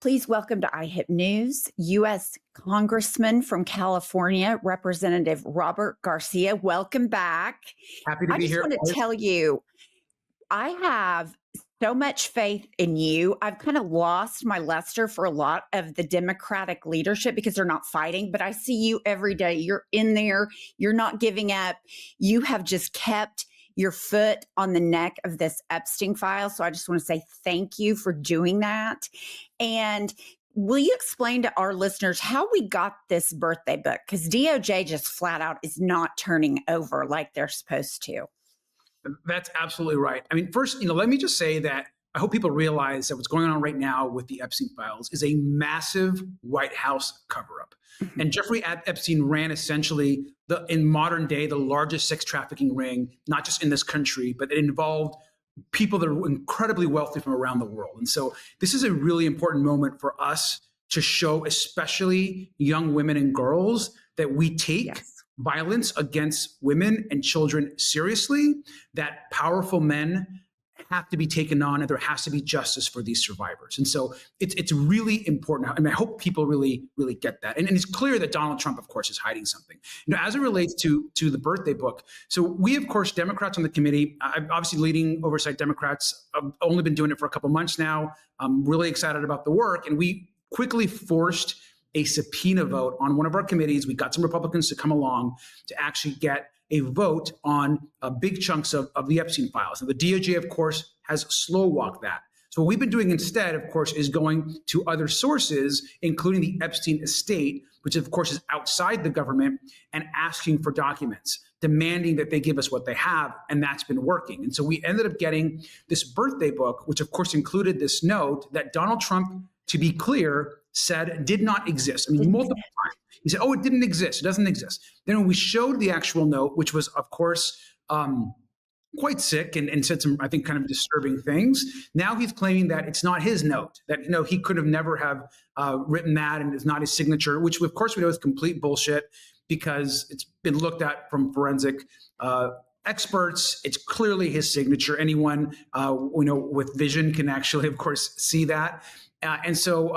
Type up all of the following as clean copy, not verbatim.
Please welcome to IHIP News, U.S. Congressman from California, Representative Robert Garcia. Welcome back. Happy to be here. I just want to tell you, I have so much faith in you. I've kind of lost my luster for a lot of the Democratic leadership because they're not fighting, but I see you every day. You're in there. You're not giving up. You have just kept your foot on the neck of this Epstein file. So I just want to say thank you for doing that. And will you explain to our listeners how we got this birthday book? Because DOJ just flat out is not turning over like they're supposed to. That's absolutely right. I mean, first, let me just say that I hope people realize that what's going on right now with the Epstein files is a massive White House cover-up. Mm-hmm. And Jeffrey Epstein ran essentially, in modern day, the largest sex trafficking ring, not just in this country, but it involved people that are incredibly wealthy from around the world. And so this is a really important moment for us to show, especially young women and girls, that we take violence against women and children seriously, that powerful men have to be taken on, and there has to be justice for these survivors. And so it's really important. I mean, I hope people really get that. And it's clear that Donald Trump, of course, is hiding something. As it relates to the birthday book, so we, of course, Democrats on the committee, I'm obviously leading oversight Democrats. I've only been doing it for a couple months now. I'm really excited about the work. And we quickly forced a subpoena vote on one of our committees. We got some Republicans to come along to actually get a vote on big chunks of the Epstein files. And the DOJ, of course, has slow walked that. So what we've been doing instead, of course, is going to other sources, including the Epstein estate, which of course is outside the government, and asking for documents, demanding that they give us what they have, and that's been working. And so we ended up getting this birthday book, which of course included this note that Donald Trump, to be clear, said did not exist. I mean, multiple times. He said, it didn't exist. It doesn't exist. Then when we showed the actual note, which was, of course, quite sick and said some, I think, kind of disturbing things, now he's claiming that it's not his note, that, he could have never have written that and it's not his signature, which, of course, we know is complete bullshit because it's been looked at from forensic experts. It's clearly his signature. Anyone, with vision can actually, of course, see that. And so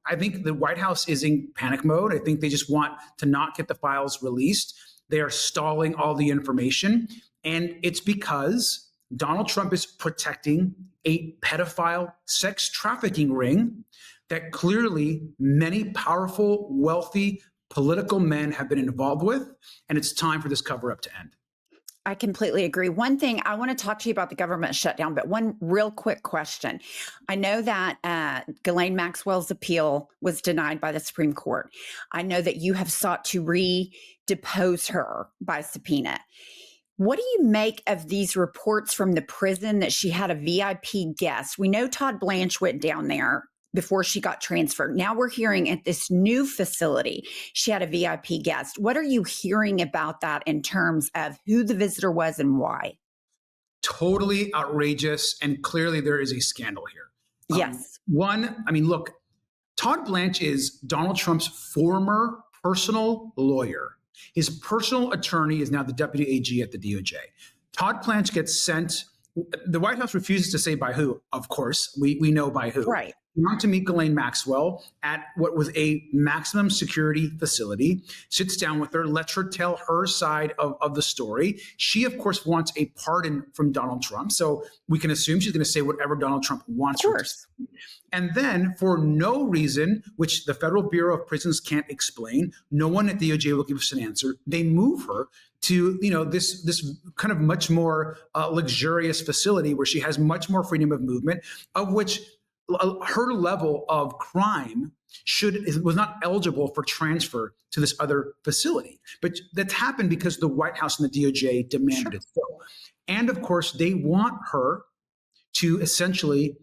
I think the White House is in panic mode. I think they just want to not get the files released. They are stalling all the information. And it's because Donald Trump is protecting a pedophile sex trafficking ring that clearly many powerful, wealthy, political men have been involved with. And it's time for this cover-up to end. I completely agree. One thing, I want to talk to you about the government shutdown, but one real quick question. I know that Ghislaine Maxwell's appeal was denied by the Supreme Court. I know that you have sought to re-depose her by subpoena. What do you make of these reports from the prison that she had a VIP guest? We know Todd Blanche went down there before she got transferred. Now we're hearing at this new facility, she had a VIP guest. What are you hearing about that in terms of who the visitor was and why? Totally outrageous. And clearly there is a scandal here. Yes. Look, Todd Blanche is Donald Trump's former personal lawyer. His personal attorney is now the deputy AG at the DOJ. Todd Blanche gets sent. The White House refuses to say by who, of course. We know by who. Right. He went to meet Ghislaine Maxwell at what was a maximum security facility, sits down with her, lets her tell her side of the story. She, of course, wants a pardon from Donald Trump. So we can assume she's going to say whatever Donald Trump wants her to say. And then, for no reason, which the Federal Bureau of Prisons can't explain, no one at DOJ will give us an answer. They move her to this kind of much more luxurious facility where she has much more freedom of movement, of which her level of crime was not eligible for transfer to this other facility. But that's happened because the White House and the DOJ demanded it so. And of course, they want her to essentially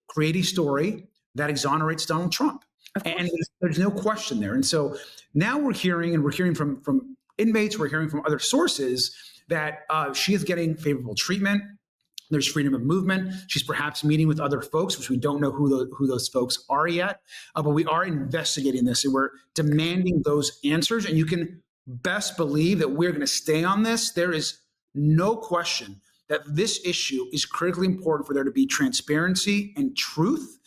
create a story that exonerates Donald Trump. And there's no question there. And so now we're hearing from inmates, we're hearing from other sources that she is getting favorable treatment. There's freedom of movement. She's perhaps meeting with other folks, which we don't know who those folks are yet. But we are investigating this, and we're demanding those answers. And you can best believe that we're going to stay on this. There is no question that this issue is critically important for there to be transparency and truth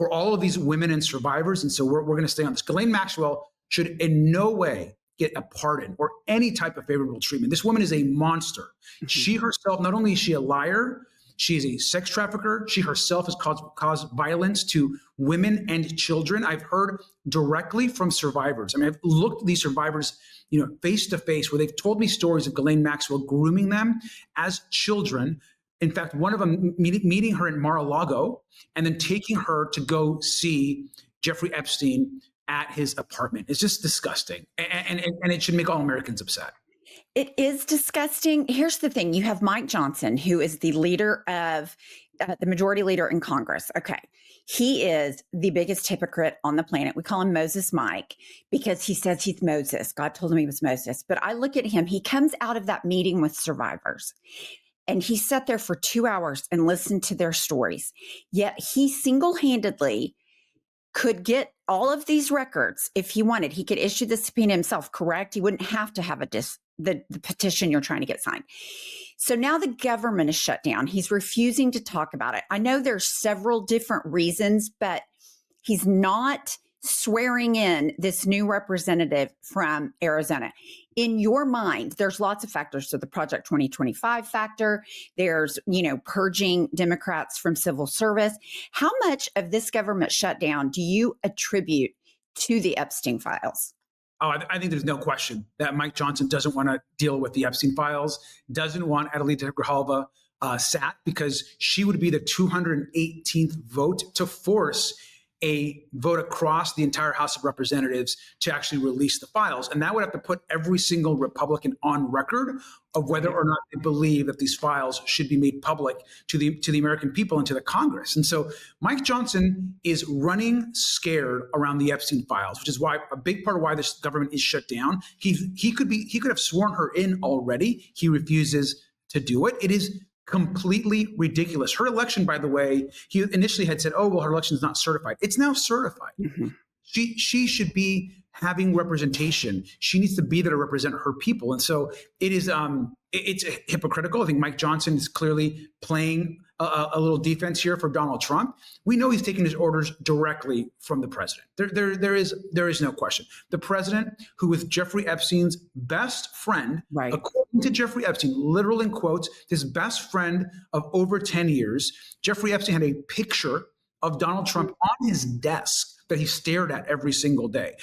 for all of these women and survivors. And so we're going to stay on this. Ghislaine Maxwell should in no way get a pardon or any type of favorable treatment. This woman is a monster. She herself, not only is she a liar, she is a sex trafficker. She herself has caused violence to women and children. I've heard directly from survivors. I mean, I've looked at these survivors, face to face, where they've told me stories of Ghislaine Maxwell grooming them as children. In fact, one of them meeting her in Mar-a-Lago and then taking her to go see Jeffrey Epstein at his apartment. It's just disgusting. And it should make all Americans upset. It is disgusting. Here's the thing. You have Mike Johnson, who is the leader of the majority leader in Congress. Okay. He is the biggest hypocrite on the planet. We call him Moses Mike because he says he's Moses. God told him he was Moses. But I look at him. He comes out of that meeting with survivors and he sat there for 2 hours and listened to their stories. Yet he single-handedly could get all of these records if he wanted. He could issue the subpoena himself, correct? He wouldn't have to have the petition you're trying to get signed. So now the government is shut down. He's refusing to talk about it. I know there's several different reasons, but he's not swearing in this new representative from Arizona. In your mind, there's lots of factors. So the Project 2025 factor, there's, purging Democrats from civil service. How much of this government shutdown do you attribute to the Epstein files? Oh, I think there's no question that Mike Johnson doesn't want to deal with the Epstein files, doesn't want Adelita Grijalva sat because she would be the 218th vote to force a vote across the entire House of Representatives to actually release the files. And that would have to put every single Republican on record of whether or not they believe that these files should be made public to the American people and to the Congress. And so Mike Johnson is running scared around the Epstein files, which is why a big part of why this government is shut down. He could have sworn her in already. He refuses to do it. It is completely ridiculous. Her election, by the way, he initially had said, oh, well, her election is not certified. It's now certified. Mm-hmm. She should be having representation. She needs to be there to represent her people. And so it is, it's hypocritical. I think Mike Johnson is clearly playing a little defense here for Donald Trump. We know he's taking his orders directly from the president. There is no question. The president, who was Jeffrey Epstein's best friend, right, according to Jeffrey Epstein, literal in quotes, his best friend of over 10 years, Jeffrey Epstein had a picture of Donald Trump on his desk that he stared at every single day.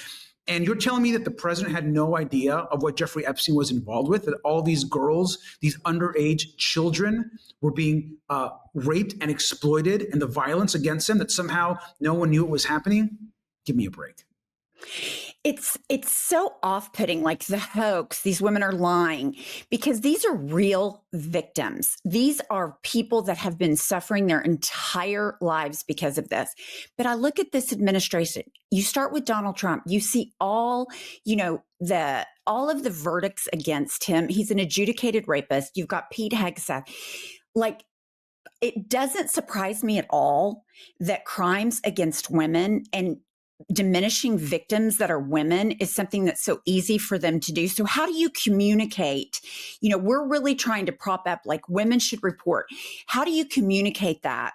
And you're telling me that the president had no idea of what Jeffrey Epstein was involved with, that all these girls, these underage children were being raped and exploited, and the violence against them, that somehow no one knew it was happening? Give me a break. It's so off-putting, like the hoax, these women are lying, because these are real victims. These are people that have been suffering their entire lives because of this. But I look at this administration, you start with Donald Trump, you see all of the verdicts against him. He's an adjudicated rapist. You've got Pete Hegseth. Like, it doesn't surprise me at all that crimes against women and diminishing victims that are women is something that's so easy for them to do. So how do you communicate? We're really trying to prop up, like, women should report. How do you communicate that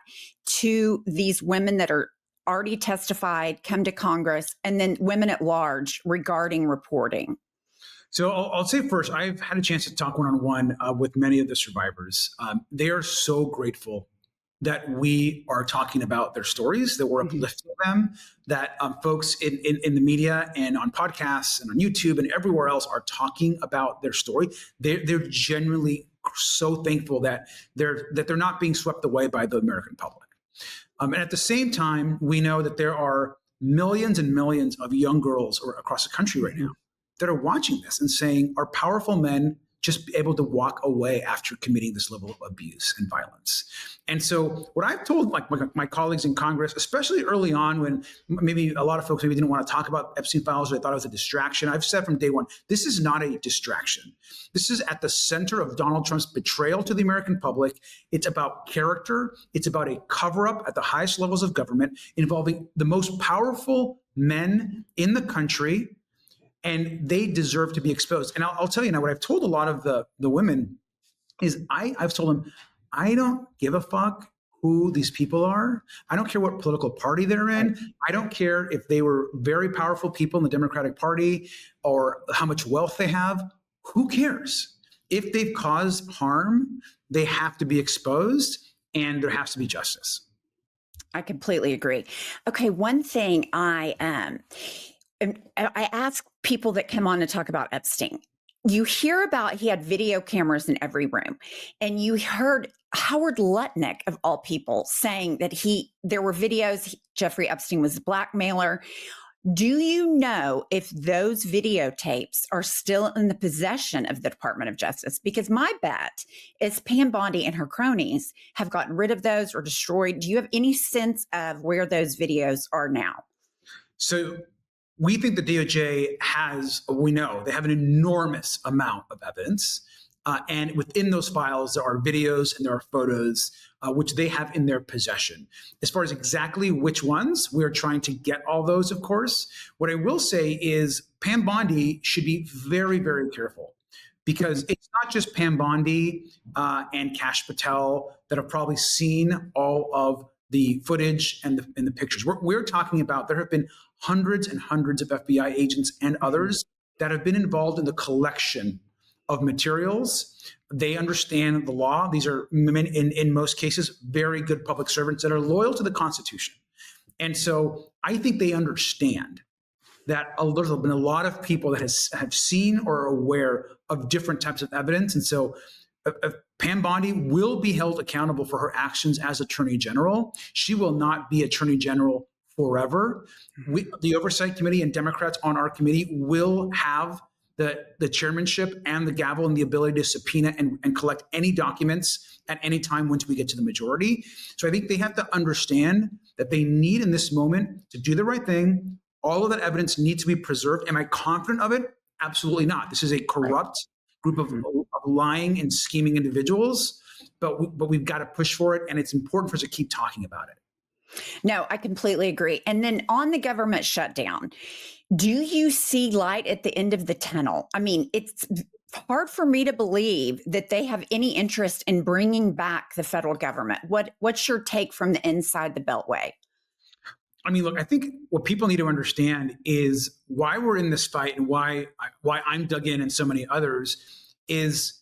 to these women that are already testified, come to Congress, and then women at large regarding reporting? So I'll say first, I've had a chance to talk one-on-one with many of the survivors. They are so grateful that we are talking about their stories, that we're uplifting them, that folks in the media and on podcasts and on YouTube and everywhere else are talking about their story. They're genuinely so thankful that they're not being swept away by the American public. And at the same time, we know that there are millions and millions of young girls across the country right now that are watching this and saying, are powerful men just able to walk away after committing this level of abuse and violence? And so what I've told my colleagues in Congress, especially early on when maybe a lot of folks maybe didn't want to talk about Epstein files or they thought it was a distraction, I've said from day one, this is not a distraction. This is at the center of Donald Trump's betrayal to the American public. It's about character. It's about a cover-up at the highest levels of government involving the most powerful men in the country, and they deserve to be exposed. And I'll tell you now, what I've told a lot of the women is I've told them, I don't give a fuck who these people are. I don't care what political party they're in. I don't care if they were very powerful people in the Democratic Party or how much wealth they have. Who cares? If they've caused harm, they have to be exposed and there has to be justice. I completely agree. Okay, one thing I ask people that come on to talk about Epstein. You hear about he had video cameras in every room, and you heard Howard Lutnick of all people saying that there were videos. Jeffrey Epstein was a blackmailer. Do you know if those videotapes are still in the possession of the Department of Justice? Because my bet is Pam Bondi and her cronies have gotten rid of those or destroyed. Do you have any sense of where those videos are now? So we think the DOJ they have an enormous amount of evidence. And within those files, there are videos and there are photos, which they have in their possession. As far as exactly which ones, we're trying to get all those, of course. What I will say is Pam Bondi should be very, very careful, because it's not just Pam Bondi and Kash Patel that have probably seen all of the footage and the pictures. We're talking about, there have been hundreds and hundreds of FBI agents and others that have been involved in the collection of materials. They understand the law. These are, in most cases, very good public servants that are loyal to the Constitution. And so I think they understand that there's been a lot of people that have seen or are aware of different types of evidence. And so Pam Bondi will be held accountable for her actions as Attorney General. She will not be Attorney General forever. The Oversight Committee and Democrats on our committee will have the chairmanship and the gavel and the ability to subpoena and collect any documents at any time once we get to the majority. So I think they have to understand that they need in this moment to do the right thing. All of that evidence needs to be preserved. Am I confident of it? Absolutely not. This is a corrupt group of lying and scheming individuals, but we've got to push for it, and it's important for us to keep talking about it. No, I completely agree. And then on the government shutdown, do you see light at the end of the tunnel? I mean, it's hard for me to believe that they have any interest in bringing back the federal government. What's your take from the inside the Beltway? I mean, look, I think what people need to understand is why we're in this fight and why I'm dug in and so many others is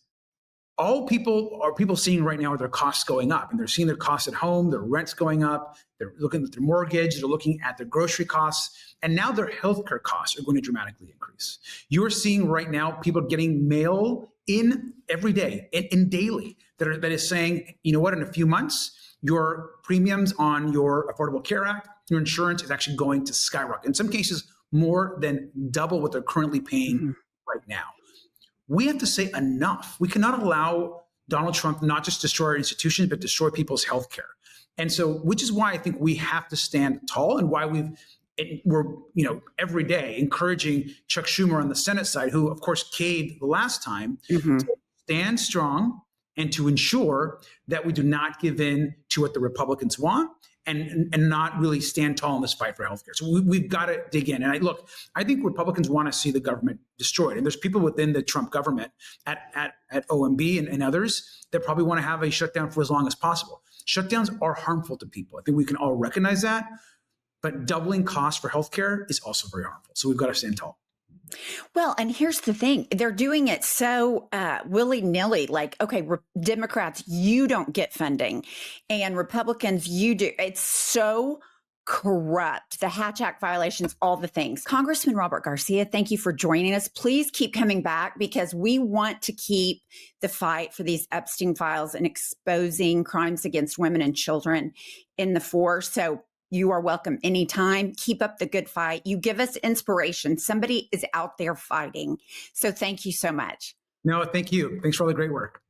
all people seeing right now are their costs going up, and they're seeing their costs at home, their rent's going up, they're looking at their mortgage, they're looking at their grocery costs, and now their healthcare costs are going to dramatically increase. You are seeing right now people getting mail in every day and daily that is saying, you know what, in a few months, your premiums on your Affordable Care Act, your insurance is actually going to skyrocket. In some cases, more than double what they're currently paying right now. We have to say enough. We cannot allow Donald Trump not just destroy our institutions, but destroy people's health care. And so, which is why I think we have to stand tall, and why we're every day encouraging Chuck Schumer on the Senate side, who of course caved the last time, to stand strong and to ensure that we do not give in to what the Republicans want, and not really stand tall in this fight for healthcare. So we've got to dig in. And I think Republicans want to see the government destroyed. And there's people within the Trump government at OMB and others that probably want to have a shutdown for as long as possible. Shutdowns are harmful to people. I think we can all recognize that. But doubling costs for healthcare is also very harmful. So we've got to stand tall. Well, and here's the thing. They're doing it so willy-nilly, like, okay, Democrats, you don't get funding, and Republicans, you do. It's so corrupt. The Hatch Act violations, all the things. Congressman Robert Garcia, thank you for joining us. Please keep coming back, because we want to keep the fight for these Epstein files and exposing crimes against women and children in the fore. So you are welcome anytime. Keep up the good fight. You give us inspiration. Somebody is out there fighting. So thank you so much. No, thank you. Thanks for all the great work.